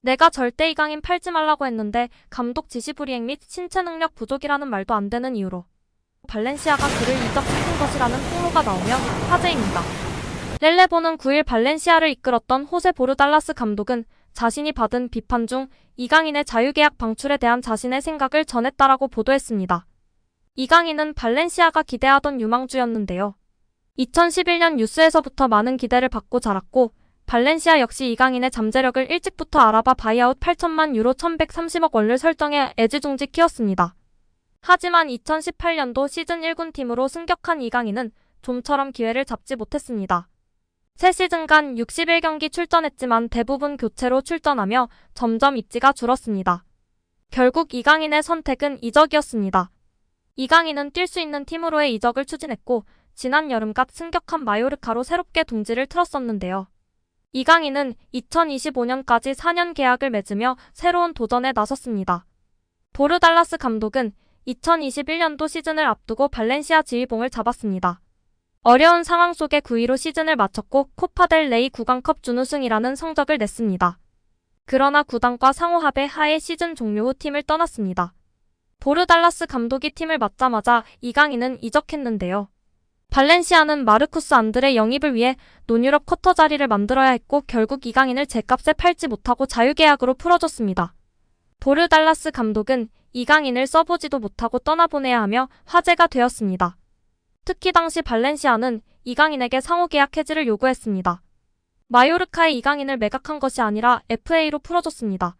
내가 절대 이강인 팔지 말라고 했는데 감독 지시 불이행 및 신체 능력 부족이라는 말도 안 되는 이유로 발렌시아가 그를 이적시킨 것이라는 폭로가 나오며 화제입니다. 렐레보는 9일 발렌시아를 이끌었던 호세 보르달라스 감독은 자신이 받은 비판 중 이강인의 자유계약 방출에 대한 자신의 생각을 전했다라고 보도했습니다. 이강인은 발렌시아가 기대하던 유망주였는데요. 2011년 뉴스에서부터 많은 기대를 받고 자랐고 발렌시아 역시 이강인의 잠재력을 일찍부터 알아봐 바이아웃 8천만 유로 1130억 원을 설정해 애지중지 키웠습니다. 하지만 2018년도 시즌 1군 팀으로 승격한 이강인은 좀처럼 기회를 잡지 못했습니다. 새 시즌간 61경기 출전했지만 대부분 교체로 출전하며 점점 입지가 줄었습니다. 결국 이강인의 선택은 이적이었습니다. 이강인은 뛸 수 있는 팀으로의 이적을 추진했고 지난 여름갓 승격한 마요르카로 새롭게 둥지를 틀었었는데요. 이강인은 2025년까지 4년 계약을 맺으며 새로운 도전에 나섰습니다. 보르달라스 감독은 2021년도 시즌을 앞두고 발렌시아 지휘봉을 잡았습니다. 어려운 상황 속에 9위로 시즌을 마쳤고 코파델 레이 9강컵 준우승이라는 성적을 냈습니다. 그러나 구단과 상호합의 하에 시즌 종료 후 팀을 떠났습니다. 보르달라스 감독이 팀을 맡자마자 이강인은 이적했는데요. 발렌시아는 마르쿠스 안드레 영입을 위해 논유럽 쿼터 자리를 만들어야 했고 결국 이강인을 제값에 팔지 못하고 자유계약으로 풀어줬습니다. 보르달라스 감독은 이강인을 써보지도 못하고 떠나보내야 하며 화제가 되었습니다. 특히 당시 발렌시아는 이강인에게 상호계약 해지를 요구했습니다. 마요르카에 이강인을 매각한 것이 아니라 FA로 풀어줬습니다.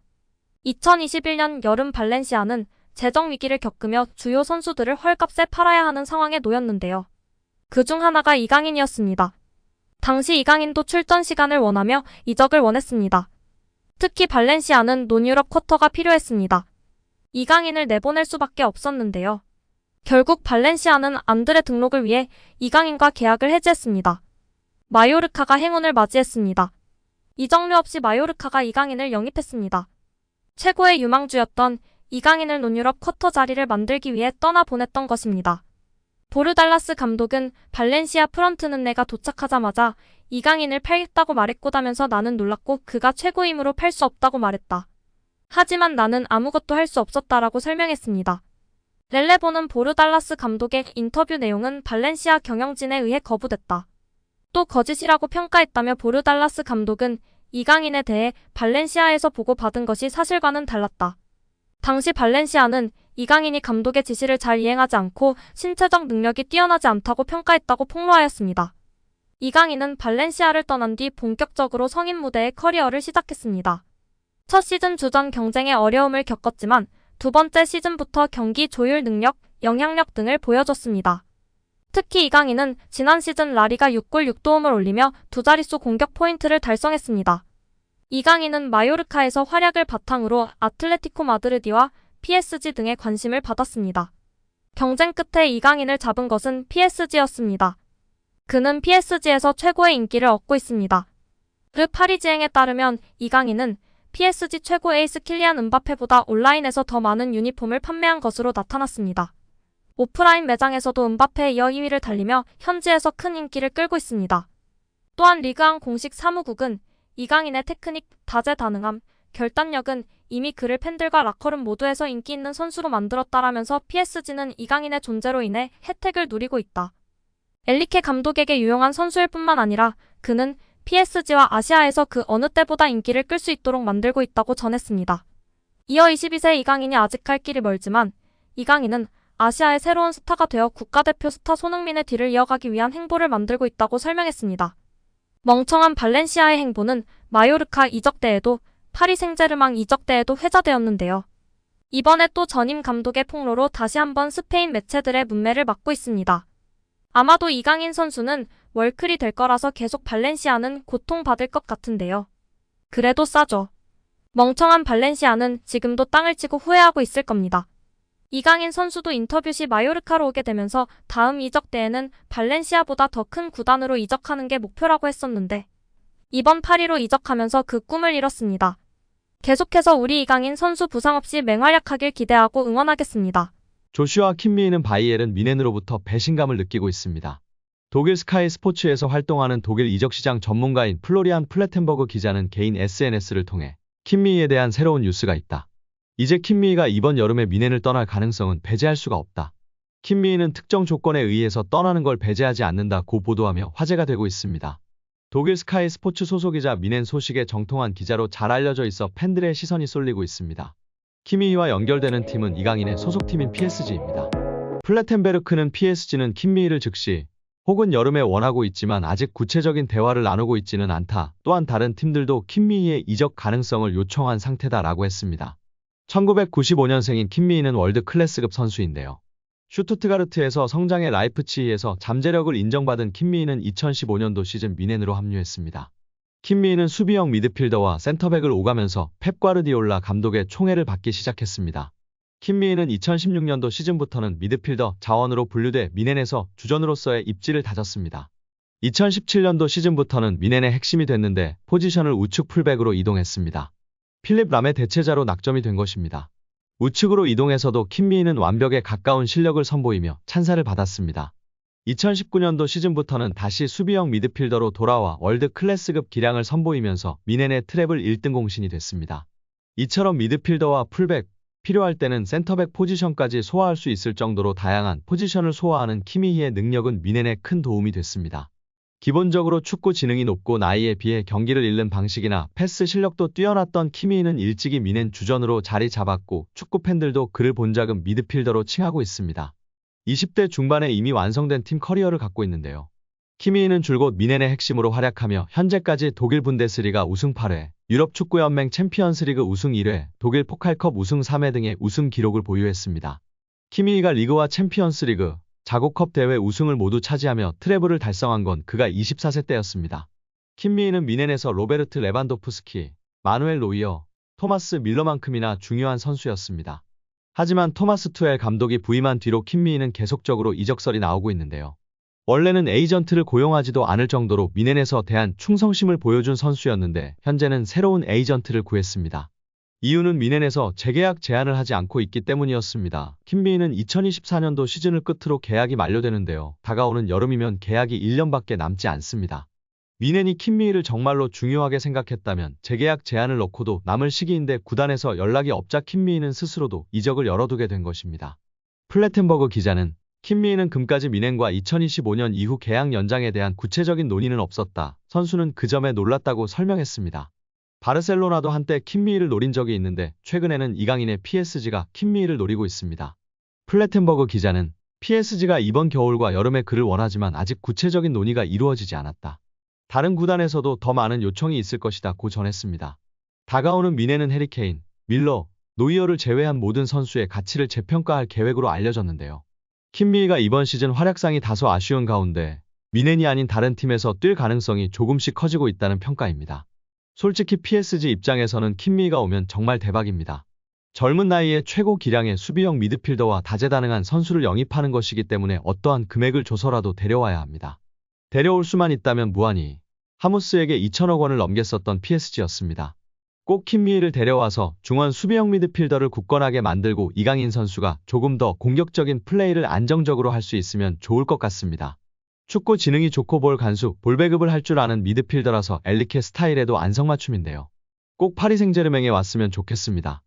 2021년 여름 발렌시아는 재정 위기를 겪으며 주요 선수들을 헐값에 팔아야 하는 상황에 놓였는데요. 그중 하나가 이강인이었습니다. 당시 이강인도 출전 시간을 원하며 이적을 원했습니다. 특히 발렌시아는 논유럽 쿼터가 필요했습니다. 이강인을 내보낼 수밖에 없었는데요. 결국 발렌시아는 안드레 등록을 위해 이강인과 계약을 해지했습니다. 마요르카가 행운을 맞이했습니다. 이적료 없이 마요르카가 이강인을 영입했습니다. 최고의 유망주였던 이강인을 논유럽 쿼터 자리를 만들기 위해 떠나보냈던 것입니다. 보르달라스 감독은 발렌시아 프런트는 내가 도착하자마자 이강인을 팔겠다고 말했고다면서 나는 놀랐고 그가 최고이므로 팔 수 없다고 말했다. 하지만 나는 아무것도 할 수 없었다라고 설명했습니다. 렐레보는 보르달라스 감독의 인터뷰 내용은 발렌시아 경영진에 의해 거부됐다. 또 거짓이라고 평가했다며 보르달라스 감독은 이강인에 대해 발렌시아에서 보고받은 것이 사실과는 달랐다. 당시 발렌시아는 이강인이 감독의 지시를 잘 이행하지 않고 신체적 능력이 뛰어나지 않다고 평가했다고 폭로하였습니다. 이강인은 발렌시아를 떠난 뒤 본격적으로 성인 무대의 커리어를 시작했습니다. 첫 시즌 주전 경쟁에 어려움을 겪었지만 두 번째 시즌부터 경기 조율 능력, 영향력 등을 보여줬습니다. 특히 이강인은 지난 시즌 라리가 6골 6도움을 올리며 두 자릿수 공격 포인트를 달성했습니다. 이강인은 마요르카에서 활약을 바탕으로 아틀레티코 마드리드와 PSG 등의 관심을 받았습니다. 경쟁 끝에 이강인을 잡은 것은 PSG였습니다. 그는 PSG에서 최고의 인기를 얻고 있습니다. 르 파리지앵에 따르면 이강인은 PSG 최고 에이스 킬리안 은바페보다 온라인에서 더 많은 유니폼을 판매한 것으로 나타났습니다. 오프라인 매장에서도 은바페에 이어 2위를 달리며 현지에서 큰 인기를 끌고 있습니다. 또한 리그앙 공식 사무국은 이강인의 테크닉, 다재다능함, 결단력은 이미 그를 팬들과 라커룸 모두에서 인기 있는 선수로 만들었다라면서 PSG는 이강인의 존재로 인해 혜택을 누리고 있다. 엘리케 감독에게 유용한 선수일 뿐만 아니라 그는 PSG와 아시아에서 그 어느 때보다 인기를 끌 수 있도록 만들고 있다고 전했습니다. 이어 22세 이강인이 아직 갈 길이 멀지만 이강인은 아시아의 새로운 스타가 되어 국가대표 스타 손흥민의 뒤를 이어가기 위한 행보를 만들고 있다고 설명했습니다. 멍청한 발렌시아의 행보는 마요르카 이적 때에도 파리 생제르맹 이적 때에도 회자되었는데요. 이번에 또 전임 감독의 폭로로 다시 한번 스페인 매체들의 문매를 맞고 있습니다. 아마도 이강인 선수는 월클이 될 거라서 계속 발렌시아는 고통받을 것 같은데요. 그래도 싸죠. 멍청한 발렌시아는 지금도 땅을 치고 후회하고 있을 겁니다. 이강인 선수도 인터뷰 시 마요르카로 오게 되면서 다음 이적 때에는 발렌시아보다 더 큰 구단으로 이적하는 게 목표라고 했었는데 이번 파리로 이적하면서 그 꿈을 이뤘습니다. 계속해서 우리 이강인 선수 부상 없이 맹활약하길 기대하고 응원하겠습니다. 조슈아 킴미히는 바이에른 뮌헨으로부터 배신감을 느끼고 있습니다. 독일 스카이 스포츠에서 활동하는 독일 이적시장 전문가인 플로리안 플레텐버그 기자는 개인 SNS를 통해 킴미희에 대한 새로운 뉴스가 있다. 이제 킴미희가 이번 여름에 미넨을 떠날 가능성은 배제할 수가 없다. 킴미희는 특정 조건에 의해서 떠나는 걸 배제하지 않는다고 보도하며 화제가 되고 있습니다. 독일 스카이 스포츠 소속이자 미넨 소식에 정통한 기자로 잘 알려져 있어 팬들의 시선이 쏠리고 있습니다. 킴미희와 연결되는 팀은 이강인의 소속팀인 PSG입니다. 플레텐베르크는 PSG는 킴미희를 즉시 혹은 여름에 원하고 있지만 아직 구체적인 대화를 나누고 있지는 않다. 또한 다른 팀들도 킴미희의 이적 가능성을 요청한 상태다라고 했습니다. 1995년생인 킴미희는 월드 클래스급 선수인데요. 슈투트가르트에서 성장해 라이프치히에서 잠재력을 인정받은 킴미희는 2015년도 시즌 미넨으로 합류했습니다. 킴미희는 수비형 미드필더와 센터백을 오가면서 펩 과르디올라 감독의 총애를 받기 시작했습니다. 킴미희는 2016년도 시즌부터는 미드필더 자원으로 분류돼 미넨에서 주전으로서의 입지를 다졌습니다. 2017년도 시즌부터는 미넨의 핵심이 됐는데 포지션을 우측 풀백으로 이동했습니다. 필립 람의 대체자로 낙점이 된 것입니다. 우측으로 이동해서도 킴미희는 완벽에 가까운 실력을 선보이며 찬사를 받았습니다. 2019년도 시즌부터는 다시 수비형 미드필더로 돌아와 월드 클래스급 기량을 선보이면서 미넨의 트래블 1등 공신이 됐습니다. 이처럼 미드필더와 풀백, 필요할 때는 센터백 포지션까지 소화할 수 있을 정도로 다양한 포지션을 소화하는 킴미희의 능력은 미넨에 큰 도움이 됐습니다. 기본적으로 축구 지능이 높고 나이에 비해 경기를 잃는 방식이나 패스 실력도 뛰어났던 킴미희는 일찍이 미넨 주전으로 자리 잡았고 축구 팬들도 그를 본작은 미드필더로 칭하고 있습니다. 20대 중반에 이미 완성된 팀 커리어를 갖고 있는데요. 킴미희는 줄곧 미넨의 핵심으로 활약하며 현재까지 독일 분데스리가 우승 8회, 유럽 축구연맹 챔피언스리그 우승 1회, 독일 포칼컵 우승 3회 등의 우승 기록을 보유했습니다. 킴미희가 리그와 챔피언스리그, 자국컵 대회 우승을 모두 차지하며 트래블을 달성한 건 그가 24세 때였습니다. 킴미희는 미넨에서 로베르트 레반도프스키, 마누엘 노이어, 토마스 밀러만큼이나 중요한 선수였습니다. 하지만 토마스 투엘 감독이 부임한 뒤로 킴미희는 계속적으로 이적설이 나오고 있는데요. 원래는 에이전트를 고용하지도 않을 정도로 미넨에서 대한 충성심을 보여준 선수였는데 현재는 새로운 에이전트를 구했습니다. 이유는 미넨에서 재계약 제한을 하지 않고 있기 때문이었습니다. 킴미희는 2024년도 시즌을 끝으로 계약이 만료되는데요. 다가오는 여름이면 계약이 1년밖에 남지 않습니다. 미넨이 킴미희를 정말로 중요하게 생각했다면 재계약 제한을 넣고도 남을 시기인데 구단에서 연락이 없자 킴미희는 스스로도 이적을 열어두게 된 것입니다. 플래텐버그 기자는 킴미희는 금까지 미넨과 2025년 이후 계약 연장에 대한 구체적인 논의는 없었다. 선수는 그 점에 놀랐다고 설명했습니다. 바르셀로나도 한때 킴미희를 노린 적이 있는데 최근에는 이강인의 PSG가 킴미희를 노리고 있습니다. 플래텐버그 기자는 PSG가 이번 겨울과 여름에 그를 원하지만 아직 구체적인 논의가 이루어지지 않았다. 다른 구단에서도 더 많은 요청이 있을 것이다 고 전했습니다. 다가오는 미넨은 해리케인, 밀러, 노이어를 제외한 모든 선수의 가치를 재평가할 계획으로 알려졌는데요. 킴미희가 이번 시즌 활약상이 다소 아쉬운 가운데 미넨이 아닌 다른 팀에서 뛸 가능성이 조금씩 커지고 있다는 평가입니다. 솔직히 PSG 입장에서는 킴미희가 오면 정말 대박입니다. 젊은 나이에 최고 기량의 수비형 미드필더와 다재다능한 선수를 영입하는 것이기 때문에 어떠한 금액을 줘서라도 데려와야 합니다. 데려올 수만 있다면 무한히 하무스에게 2천억 원을 넘겼었던 PSG였습니다. 꼭 킴미희를 데려와서 중원 수비형 미드필더를 굳건하게 만들고 이강인 선수가 조금 더 공격적인 플레이를 안정적으로 할 수 있으면 좋을 것 같습니다. 축구 지능이 좋고 볼 간수, 볼 배급을 할 줄 아는 미드필더라서 엘리케 스타일에도 안성맞춤인데요. 꼭 파리 생제르맹에 왔으면 좋겠습니다.